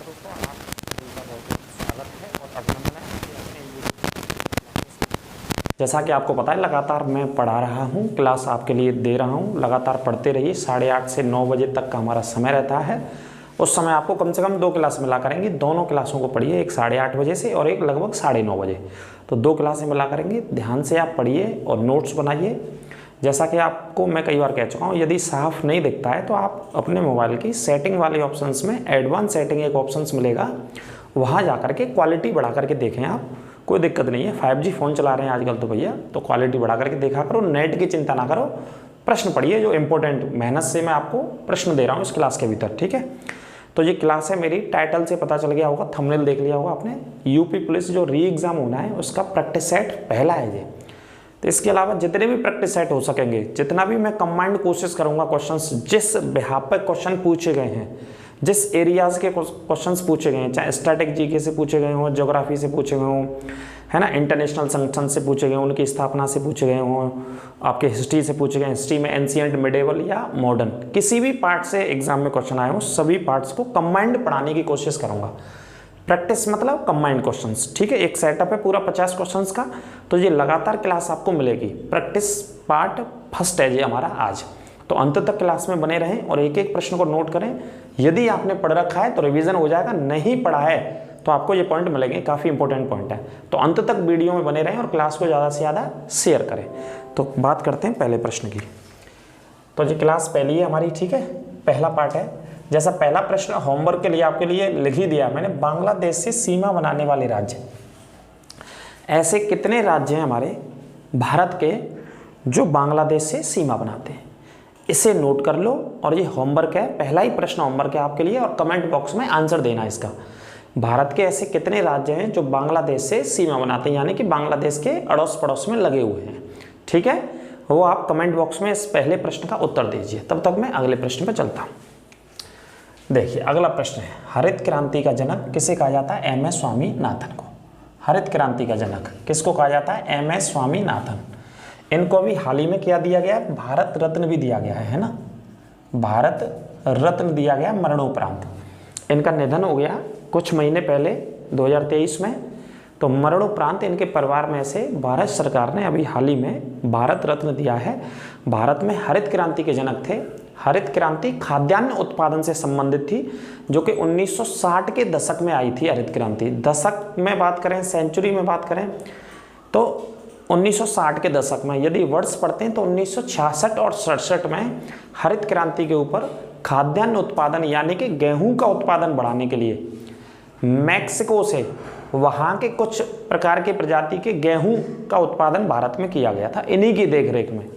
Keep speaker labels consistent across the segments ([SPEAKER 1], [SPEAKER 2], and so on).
[SPEAKER 1] दोस्तों, आप सभी का बहुत स्वागत है और अभिनंदन है कि अपने जैसा कि आपको पता है लगातार मैं पढ़ा रहा हूँ, क्लास आपके लिए दे रहा हूँ। लगातार पढ़ते रहिए। 8:30 से 9 बजे तक का हमारा समय रहता है। उस समय आपको कम से कम 2 क्लास मिला करेंगे। दोनों क्लासों को पढ़िए, एक 8:30 बजे से और एक लगभग 9:30 बजे। तो 2 क्लासें मिला करेंगे। ध्यान से आप पढ़िए और नोट्स बनाइए। जैसा कि आपको मैं कई बार कह चुका हूँ, यदि साफ नहीं दिखता है तो आप अपने मोबाइल की सेटिंग वाले ऑप्शंस में एडवांस सेटिंग एक ऑप्शंस मिलेगा, वहाँ जा करके क्वालिटी बढ़ा करके देखें आप। कोई दिक्कत नहीं है, 5G फ़ोन चला रहे हैं आजकल तो भैया, तो क्वालिटी बढ़ा करके देखा करो। नेट की चिंता ना करो, प्रश्न पढ़िए जो इंपॉर्टेंट, मेहनत से मैं आपको प्रश्न दे रहा हूँ इस क्लास के भीतर, ठीक है। तो ये क्लास है मेरी, टाइटल से पता चल गया होगा, थंबनेल देख लिया होगा आपने। यूपी पुलिस जो री एग्ज़ाम होना है उसका प्रैक्टिस सेट पहला है ये। तो इसके अलावा जितने भी प्रैक्टिस सेट हो सकेंगे, जितना भी मैं कंबाइंड कोशिश करूंगा, क्वेश्चंस जिस बिहाफ पे क्वेश्चन पूछे गए हैं, जिस एरियाज़ के क्वेश्चंस पूछे गए हैं, चाहे स्टैटिक जीके से पूछे गए हों, ज्योग्राफी से पूछे गए हों, है ना, इंटरनेशनल संगठन से पूछे गए हों, उनकी स्थापना से पूछे गए हों, आपके हिस्ट्री से पूछे गए, हिस्ट्री में एंशिएंट, मिडेवल या मॉडर्न, किसी भी पार्ट से एग्जाम में क्वेश्चन आए हों, सभी पार्ट्स को कंबाइंड पढ़ाने की कोशिश करूँगा। प्रैक्टिस मतलब कंबाइंड क्वेश्चंस, ठीक है। एक सेटअप है पूरा 50 क्वेश्चंस का, तो ये लगातार क्लास आपको मिलेगी। प्रैक्टिस पार्ट फर्स्ट है ये हमारा आज। तो अंत तक क्लास में बने रहें और एक एक प्रश्न को नोट करें। यदि आपने पढ़ रखा है तो रिवीजन हो जाएगा, नहीं पढ़ा है तो आपको ये पॉइंट मिलेंगे, काफ़ी इंपॉर्टेंट पॉइंट है। तो अंत तक वीडियो में बने रहें और क्लास को ज़्यादा से ज़्यादा शेयर करें। तो बात करते हैं पहले प्रश्न की। तो ये क्लास पहली है हमारी, ठीक है, पहला पार्ट है। जैसा पहला प्रश्न होमवर्क के लिए आपके लिए लिख ही दिया मैंने, बांग्लादेश से सीमा बनाने वाले राज्य। ऐसे कितने राज्य हैं हमारे भारत के जो बांग्लादेश से सीमा बनाते हैं? इसे नोट कर लो और ये होमवर्क है, पहला ही प्रश्न होमवर्क है आपके लिए और कमेंट बॉक्स में आंसर देना इसका। भारत के ऐसे कितने राज्य हैं जो बांग्लादेश से सीमा बनाते हैं, यानी कि बांग्लादेश के अड़ोस पड़ोस में लगे हुए हैं, ठीक है। वो आप कमेंट बॉक्स में इस पहले प्रश्न का उत्तर दीजिए। तब तक मैं अगले प्रश्न पर चलता हूँ। देखिए अगला प्रश्न है, हरित क्रांति का जनक किसे कहा जाता है? MS स्वामीनाथन को। हरित क्रांति का जनक किसको कहा जाता है? MS स्वामीनाथन। इनको अभी हाल ही में क्या दिया गया? भारत रत्न भी दिया गया है ना, भारत रत्न दिया गया मरणोपरांत। इनका निधन हो गया कुछ महीने पहले 2023 में, तो मरणोपरांत इनके परिवार में से भारत सरकार ने अभी हाल ही में भारत रत्न दिया है। भारत में हरित क्रांति के जनक थे। हरित क्रांति खाद्यान्न उत्पादन से संबंधित थी, जो कि 1960 के दशक में आई थी। हरित क्रांति दशक में बात करें, सेंचुरी में बात करें तो 1960 के दशक में, यदि वर्ष पढ़ते हैं तो 1966 और 67 में हरित क्रांति के ऊपर खाद्यान्न उत्पादन यानी कि गेहूं का उत्पादन बढ़ाने के लिए मैक्सिको से वहाँ के कुछ प्रकार के प्रजाति के गेहूं का उत्पादन भारत में किया गया था, इन्हीं की देखरेख में।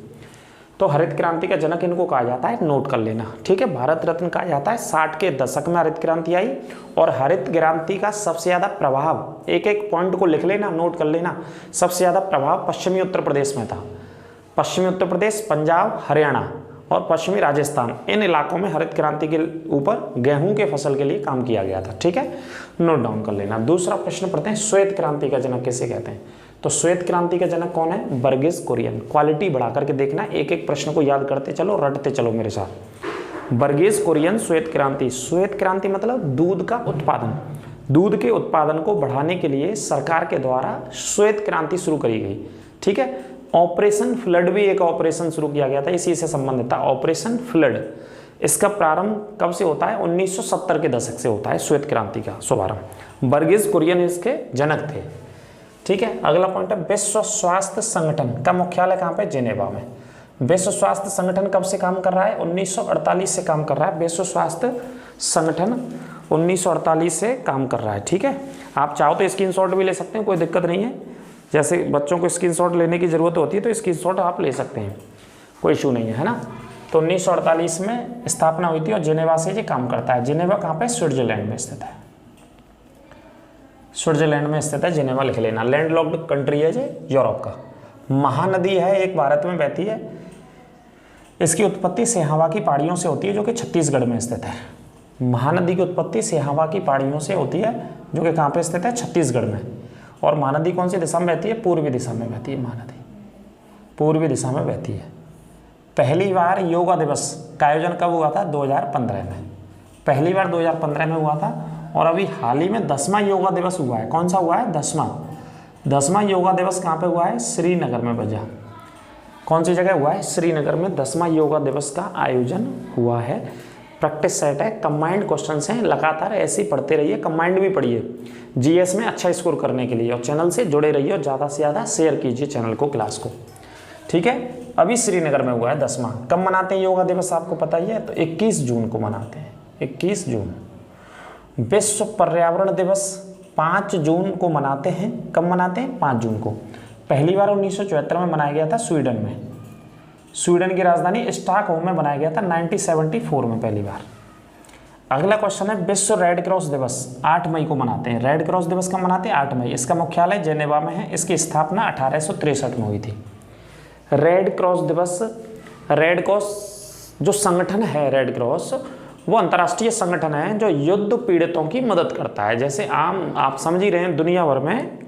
[SPEAKER 1] तो हरित क्रांति का जनक इनको कहा जाता है, नोट कर लेना, ठीक है। भारत रत्न कहा जाता है। 60 के दशक में हरित क्रांति आई और हरित क्रांति का सबसे ज़्यादा प्रभाव, एक एक पॉइंट को लिख लेना, नोट कर लेना। सबसे ज़्यादा प्रभाव पश्चिमी उत्तर प्रदेश में था। पश्चिमी उत्तर प्रदेश, पंजाब, हरियाणा और पश्चिमी राजस्थान, इन इलाकों में हरित क्रांति के ऊपर गेहूं के फसल के लिए काम किया गया था, ठीक है, नोट डाउन कर लेना। दूसरा प्रश्न पढ़ते हैं, श्वेत क्रांति का जनक किसे कहते हैं? तो श्वेत क्रांति का जनक कौन है? वर्गीज कुरियन। क्वालिटी बढ़ा करके देखना, एक एक प्रश्न को याद करते चलो, रटते चलो मेरे साथ। वर्गीज कुरियन, श्वेत क्रांति। श्वेत क्रांति मतलब दूध का उत्पादन। दूध के उत्पादन को बढ़ाने के लिए सरकार के द्वारा श्वेत क्रांति शुरू करी गई, ठीक है। ऑपरेशन फ्लड भी एक ऑपरेशन शुरू किया गया था, इसी से संबंधित था, ऑपरेशन फ्लड। इसका प्रारंभ कब से होता है? 1970 के दशक से होता है श्वेत क्रांति का शुभारंभ। वर्गीज कुरियन इसके जनक थे, ठीक है। अगला पॉइंट है, विश्व स्वास्थ्य संगठन का मुख्यालय कहाँ पे? जिनेवा में। विश्व स्वास्थ्य संगठन कब से काम कर रहा है? 1948 से काम कर रहा है। विश्व स्वास्थ्य संगठन 1948 से काम कर रहा है, ठीक है। आप चाहो तो स्क्रीनशॉट भी ले सकते हैं, कोई दिक्कत नहीं है। जैसे बच्चों को स्क्रीनशॉट लेने की ज़रूरत होती है तो स्क्रीनशॉट आप ले सकते हैं, कोई इशू नहीं है ना। तो 1948 में स्थापना हुई थी और जिनेवा से ये काम करता है। जिनेवा कहाँ पे? स्विट्जरलैंड में स्थित है। स्विट्जरलैंड में स्थित है जिनेवा, लिख लेना। लैंडलॉक्ड कंट्री है ये, यूरोप का। महानदी है एक, भारत में बहती है। इसकी उत्पत्ति सिहावा की पहाड़ियों से होती है, जो कि छत्तीसगढ़ में स्थित है। महानदी की उत्पत्ति सिहावा की पहाड़ियों से होती है, जो कि कहाँ पे स्थित है? छत्तीसगढ़ में। और महानदी कौन सी दिशा में बहती है? पूर्वी दिशा में बहती है महानदी, पूर्वी दिशा में बहती है। पहली बार योगा दिवस का आयोजन कब हुआ था? 2015 में। पहली बार 2015 में हुआ था और अभी हाल ही में 10वां योगा दिवस हुआ है। कौन सा हुआ है? 10वां योगा दिवस कहाँ पे हुआ है? श्रीनगर में बजा। कौन सी जगह हुआ है? श्रीनगर में 10वां योगा दिवस का आयोजन हुआ है। प्रैक्टिस सेट है, कंबाइंड क्वेश्चंस हैं, लगातार ऐसे ही पढ़ते रहिए, कंबाइंड भी पढ़िए जीएस में अच्छा स्कोर करने के लिए। और चैनल से जुड़े रहिए और ज़्यादा से ज़्यादा शेयर कीजिए चैनल को, क्लास को, ठीक है। अभी श्रीनगर में हुआ है 10वां। कब मनाते हैं योगा दिवस आपको पता ही है, तो 21 जून को मनाते हैं, 21 जून। विश्व पर्यावरण दिवस 5 जून को मनाते हैं। कब मनाते हैं? 5 जून को। पहली बार 1974 में मनाया गया था स्वीडन में, स्वीडन की राजधानी स्टॉकहोम में बनाया गया था 1974 में पहली बार। अगला क्वेश्चन है विश्व रेड क्रॉस दिवस 8 मई को मनाते हैं। रेड क्रॉस दिवस कब मनाते हैं? 8 मई। इसका मुख्यालय जेनेवा में है। इसकी स्थापना 1863 में हुई थी। रेड क्रॉस दिवस, रेड क्रॉस जो संगठन है, रेड क्रॉस वो अंतर्राष्ट्रीय संगठन है जो युद्ध पीड़ितों की मदद करता है। जैसे आप समझ ही रहे हैं, दुनिया भर में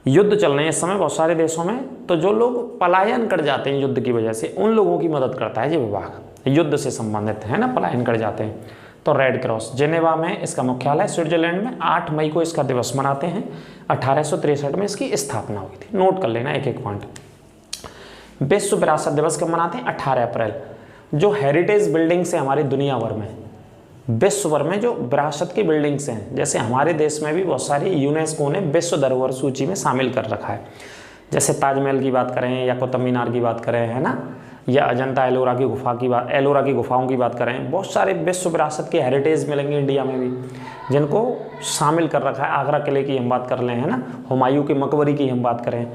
[SPEAKER 1] युद्ध चल रहे हैं इस समय बहुत सारे देशों में, तो जो लोग पलायन कर जाते हैं युद्ध की वजह से, उन लोगों की मदद करता है ये विभाग, युद्ध से संबंधित है ना, पलायन कर जाते हैं। तो रेड क्रॉस जेनेवा में इसका मुख्यालय, स्विट्जरलैंड में 8 मई को इसका दिवस मनाते हैं। 1863 में इसकी स्थापना हुई थी। नोट कर लेना एक एक पॉइंट। विश्व विरासत दिवस कब मनाते हैं? 18 अप्रैल। जो हेरिटेज बिल्डिंग्स हैं हमारी दुनिया भर में, विश्व भर में जो विरासत की बिल्डिंग्स हैं, जैसे हमारे देश में भी बहुत सारी यूनेस्को ने विश्व धरोहर सूची में शामिल कर रखा है। जैसे ताजमहल की बात करें या कुतुब मीनार की बात करें, है ना, या अजंता एलोरा की गुफाओं की बात करें, बहुत सारे विश्व विरासत के हेरिटेज मिलेंगे इंडिया में भी, जिनको शामिल कर रखा है। आगरा किले की हम बात कर लें, है ना, हुमायूं की मकबरी की हम बात करें,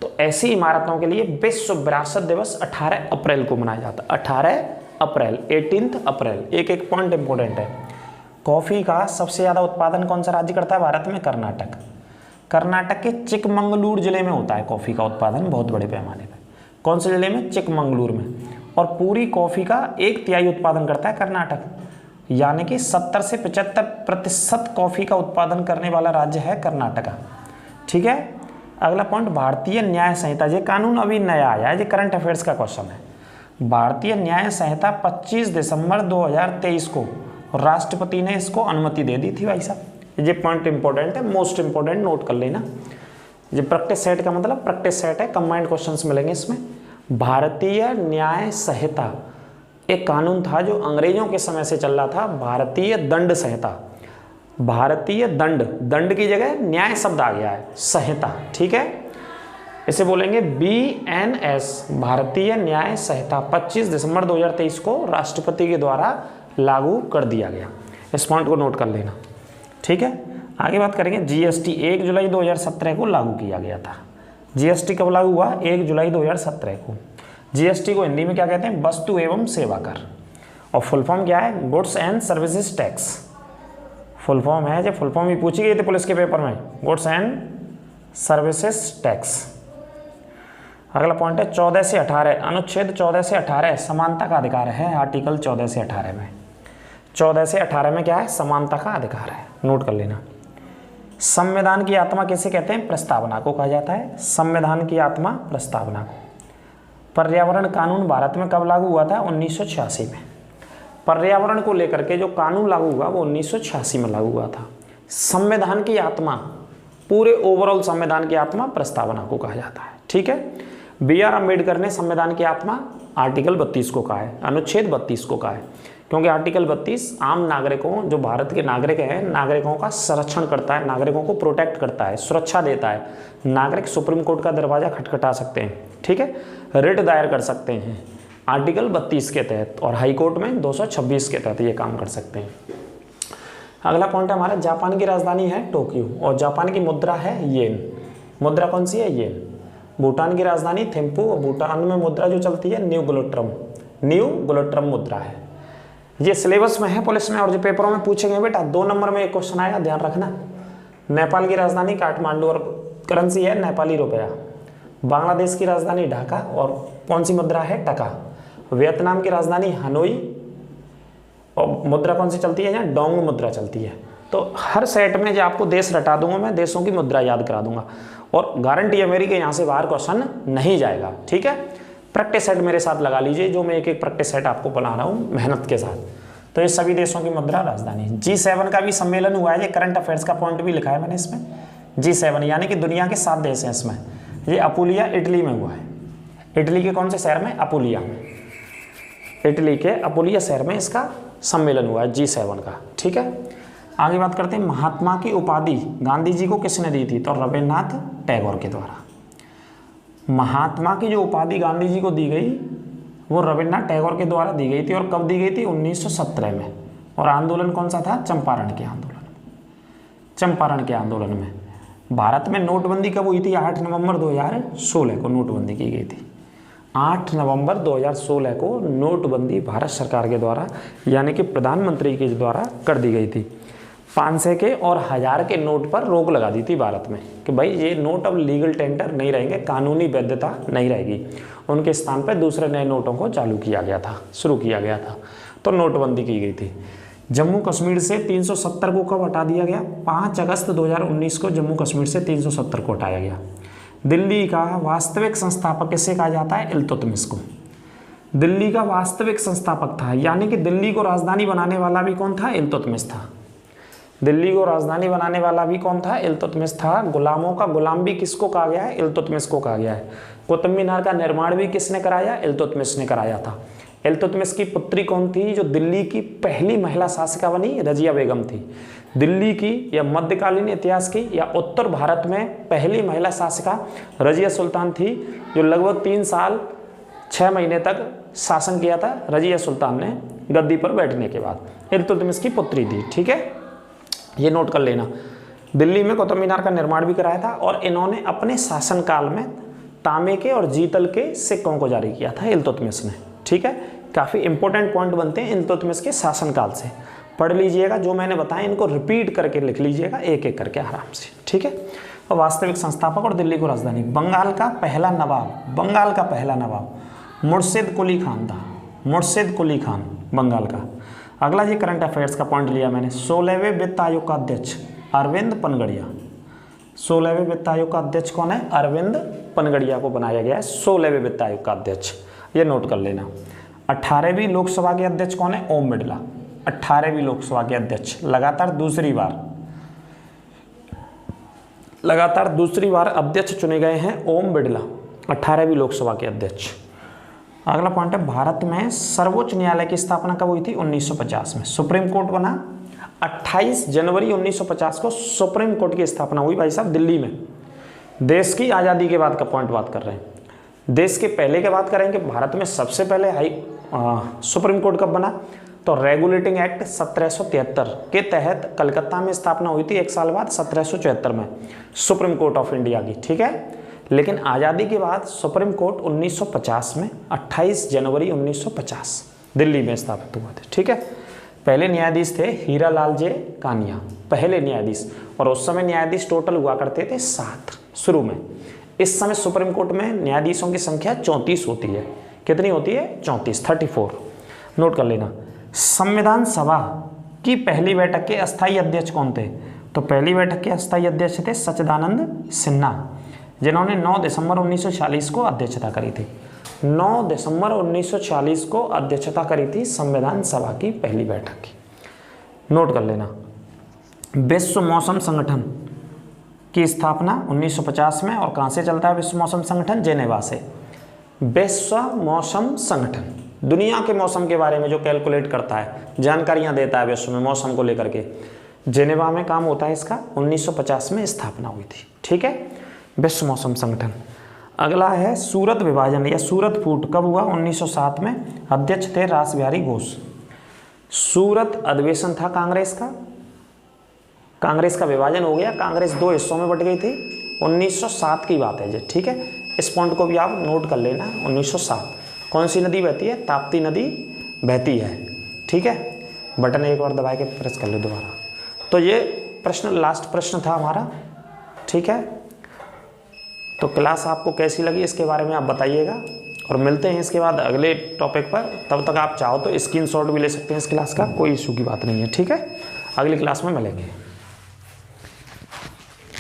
[SPEAKER 1] तो ऐसी इमारतों के लिए विश्व विरासत दिवस 18 अप्रैल को मनाया जाता है। 18 अप्रैल, 18 अप्रैल। एक एक पॉइंट इंपॉर्टेंट है। कॉफ़ी का सबसे ज़्यादा उत्पादन कौन सा राज्य करता है भारत में? कर्नाटक। कर्नाटक के चिकमंगलूर जिले में होता है कॉफ़ी का उत्पादन बहुत बड़े पैमाने पर। कौन से जिले में? चिकमंगलूर में। और पूरी कॉफ़ी का 1/3 उत्पादन करता है कर्नाटक, यानी कि 70 से 75% कॉफ़ी का उत्पादन करने वाला राज्य है कर्नाटक, ठीक है। अगला पॉइंट, भारतीय न्याय संहिता। ये कानून अभी नया आया है, ये करंट अफेयर्स का क्वेश्चन है। भारतीय न्याय संहिता 25 दिसंबर 2023 को राष्ट्रपति ने इसको अनुमति दे दी थी भाई साहब। ये पॉइंट इंपॉर्टेंट है, मोस्ट इंपॉर्टेंट, नोट कर लेना। ये प्रैक्टिस सेट का मतलब प्रैक्टिस सेट है, कंबाइंड क्वेश्चंस मिलेंगे इसमें। भारतीय न्याय संहिता एक कानून था जो अंग्रेजों के समय से चल रहा था। भारतीय दंड संहिता, भारतीय दंड की जगह न्याय शब्द आ गया है, संहिता, ठीक है। इसे बोलेंगे BNS, भारतीय न्याय संहिता। 25 दिसंबर 2023 को राष्ट्रपति के द्वारा लागू कर दिया गया। इस पॉइंट को नोट कर लेना, ठीक है। आगे बात करेंगे GST। 1 जुलाई 2017 को लागू किया गया था। GST कब लागू हुआ? 1 जुलाई 2017 को। GST को हिंदी में क्या कहते हैं? वस्तु एवं सेवा कर। और फुल फॉर्म क्या है? Goods and services tax. Full form है, जब फुल फॉर्म भी पूछी गई थी पुलिस के पेपर में, गुड्स एंड सर्विसेज टैक्स। अगला पॉइंट है 14 से 18, अनुच्छेद 14 से 18 समानता का अधिकार है। आर्टिकल 14 से 18 में, 14 से 18 में क्या है? समानता का अधिकार है, नोट कर लेना। संविधान की आत्मा किसे कहते हैं? प्रस्तावना को कहा जाता है। संविधान की आत्मा प्रस्तावना को। पर्यावरण कानून भारत में कब लागू हुआ था? 1986 में। पर्यावरण को लेकर के जो कानून लागू हुआ वो 1986 में लागू हुआ था। संविधान की आत्मा, पूरे ओवरऑल संविधान की आत्मा प्रस्तावना को कहा जाता है, ठीक है। BR अम्बेडकर ने संविधान की आत्मा आर्टिकल 32 को कहा है, अनुच्छेद 32 को कहा है, क्योंकि आर्टिकल 32 आम नागरिकों, जो भारत के नागरिक हैं, नागरिकों का संरक्षण करता है, नागरिकों को प्रोटेक्ट करता है, सुरक्षा देता है। नागरिक सुप्रीम कोर्ट का दरवाजा खटखटा सकते हैं, ठीक है, रिट दायर कर सकते हैं आर्टिकल 32 के तहत, और हाई कोर्ट में 226 के तहत ये काम कर सकते हैं। अगला पॉइंट है हमारा, जापान की राजधानी है टोक्यो और जापान की मुद्रा है येन। मुद्रा कौन सी है? येन। भूटान की राजधानी थिम्पू और भूटान में मुद्रा जो चलती है न्यू गुलोट्रम मुद्रा है। ये सिलेबस में है पुलिस में और जो पेपरों में पूछेंगे बेटा, 2 नंबर में एक क्वेश्चन आएगा, ध्यान रखना। नेपाल की राजधानी काठमांडू और करेंसी है नेपाली रुपया। बांग्लादेश की राजधानी ढाका और कौन सी मुद्रा है? टका। वियतनाम की राजधानी हनोई और मुद्रा कौन सी चलती है? यहाँ डोंग मुद्रा चलती है। तो हर सेट में जो आपको देश रटा दूंगा मैं, देशों की मुद्रा याद करा दूंगा और गारंटी है मेरी कि यहाँ से बाहर क्वेश्चन नहीं जाएगा, ठीक है। प्रैक्टिस सेट मेरे साथ लगा लीजिए, जो मैं एक एक प्रैक्टिस सेट आपको बना रहा हूँ मेहनत के साथ, तो ये सभी देशों की मुद्रा राजधानी। G7 का भी सम्मेलन हुआ है, ये करंट अफेयर्स का पॉइंट भी लिखा है मैंने इसमें। G7 यानी कि दुनिया के 7 देश हैं इसमें। ये अपुलिया इटली में हुआ है। इटली के कौन से शहर में? अपुलिया में। इटली के अपुलिया शहर में इसका सम्मेलन हुआ है G7 का। ठीक है, आगे बात करते हैं। महात्मा की उपाधि गांधी जी को किसने दी थी? तो रविन्द्रनाथ टैगोर के द्वारा। महात्मा की जो उपाधि गांधी जी को दी गई वो रविन्द्रनाथ टैगोर के द्वारा दी गई थी। और कब दी गई थी? 1917 में। और आंदोलन कौन सा था? चंपारण के आंदोलन। चंपारण के आंदोलन में। भारत में नोटबंदी कब हुई थी? 8 नवंबर 2016 को नोटबंदी की गई थी। 8 नवंबर 2016 को नोटबंदी भारत सरकार के द्वारा यानी कि प्रधानमंत्री के द्वारा कर दी गई थी। 500 के और 1000 के नोट पर रोक लगा दी थी भारत में कि भाई ये नोट अब लीगल टेंडर नहीं रहेंगे, कानूनी वैधता नहीं रहेगी। उनके स्थान पर दूसरे नए नोटों को चालू किया गया था, शुरू किया गया था, तो नोटबंदी की गई थी। जम्मू कश्मीर से 370 को कब हटा दिया गया? 5 अगस्त 2019 को जम्मू कश्मीर से 370 को हटाया गया। दिल्ली का वास्तविक संस्थापक किसे कहा जाता है? इल्तुतमिश को। दिल्ली का वास्तविक संस्थापक था, यानी कि दिल्ली को राजधानी बनाने वाला भी कौन था? इल्तुतमिश था। दिल्ली को राजधानी बनाने वाला भी कौन था? इल्तुतमिश था। गुलामों का गुलाम भी किसको कहा गया है? इल्तुतमिश को कहा गया है। कुतुब मीनार का निर्माण भी किसने कराया? इल्तुतमिश ने कराया था। इल्तुतमिश की पुत्री कौन थी जो दिल्ली की पहली महिला शासिका बनी? रजिया बेगम थी। दिल्ली की या मध्यकालीन इतिहास की या उत्तर भारत में पहली महिला शासिका रजिया सुल्तान थी, जो लगभग 3 साल 6 महीने तक शासन किया था रजिया सुल्तान ने गद्दी पर बैठने के बाद। इल्तुतमिश की पुत्री थी। ठीक है, ये नोट कर लेना। दिल्ली में कुतुब मीनार का निर्माण भी कराया था और इन्होंने अपने शासनकाल में तांबे के और जीतल के सिक्कों को जारी किया था इल्तुतमिश ने। ठीक है, काफ़ी इंपॉर्टेंट पॉइंट बनते हैं इल्तुतमिश के शासनकाल से। पढ़ लीजिएगा, जो मैंने बताया इनको रिपीट करके लिख लीजिएगा एक एक करके आराम से। ठीक है, और वास्तविक संस्थापक और दिल्ली को राजधानी। बंगाल का पहला नवाब, बंगाल का पहला नवाब मुर्शिद कुली खान था। मुर्शिद कुली खान बंगाल का। अगला ये करंट अफेयर्स का पॉइंट लिया मैंने। 16वें वित्त आयोग का अध्यक्ष अरविंद पनगड़िया। 16वें वित्त आयोग का अध्यक्ष कौन है? अरविंद पनगड़िया को बनाया गया है 16वें वित्त आयोग का अध्यक्ष। ये नोट कर लेना। 18वीं लोकसभा के अध्यक्ष कौन है? ओम बिड़ला। 18वीं लोकसभा के अध्यक्ष लगातार दूसरी बार अध्यक्ष चुने गए हैं ओम बिड़ला, 18वीं लोकसभा के अध्यक्ष। अगला पॉइंट है, भारत में सर्वोच्च न्यायालय की स्थापना कब हुई थी? 1950 में। सुप्रीम कोर्ट बना 28 जनवरी 1950 को सुप्रीम कोर्ट की स्थापना हुई भाई साहब दिल्ली में। देश की आज़ादी के बाद का पॉइंट बात कर रहे हैं। देश के पहले की बात करेंगे, भारत में सबसे पहले सुप्रीम कोर्ट कब बना? तो रेगुलेटिंग एक्ट 1773 के तहत कलकत्ता में स्थापना हुई थी 1 साल बाद 1774 में सुप्रीम कोर्ट ऑफ इंडिया की। ठीक है, लेकिन आज़ादी के बाद सुप्रीम कोर्ट 1950 में 28 जनवरी 1950 दिल्ली में स्थापित हुआ था। ठीक है, पहले न्यायाधीश थे हीरालाल जे कानिया, पहले न्यायाधीश, और उस समय न्यायाधीश टोटल हुआ करते थे 7 शुरू में। इस समय सुप्रीम कोर्ट में न्यायाधीशों की संख्या 34 होती है। कितनी होती है? 34। नोट कर लेना। संविधान सभा की पहली बैठक के अस्थायी अध्यक्ष कौन थे? तो पहली बैठक के अस्थायी अध्यक्ष थे सच्चिदानंद सिन्हा, जिन्होंने 9 दिसंबर 1946 को अध्यक्षता करी थी। 9 दिसंबर 1946 को अध्यक्षता करी थी संविधान सभा की पहली बैठक की। नोट कर लेना। विश्व मौसम संगठन की स्थापना 1950 में, और कहाँ से चलता है विश्व मौसम संगठन? जेनेवा से। विश्व मौसम संगठन दुनिया के मौसम के बारे में जो कैलकुलेट करता है, जानकारियाँ देता है विश्व में मौसम को लेकर के, जेनेवा में काम होता है इसका। 1950 में स्थापना हुई थी। ठीक है, विश्व मौसम संगठन। अगला है सूरत विभाजन या सूरत फूट कब हुआ? 1907 में। अध्यक्ष थे रासबिहारी घोष। सूरत अधिवेशन था कांग्रेस का। कांग्रेस का विभाजन हो गया, कांग्रेस 2 हिस्सों में बट गई थी। 1907 की बात है जी। ठीक है, इस पॉइंट को भी आप नोट कर लेना। 1907 कौन सी नदी बहती है? ताप्ती नदी बहती है। ठीक है, बटन एक बार दबा के प्रेस कर लो दोबारा। तो ये प्रश्न लास्ट प्रश्न था हमारा। ठीक है, तो क्लास आपको कैसी लगी इसके बारे में आप बताइएगा, और मिलते हैं इसके बाद अगले टॉपिक पर। तब तक आप चाहो तो स्क्रीनशॉट भी ले सकते हैं इस क्लास का, कोई इशू की बात नहीं है। ठीक है, अगली क्लास में मिलेंगे।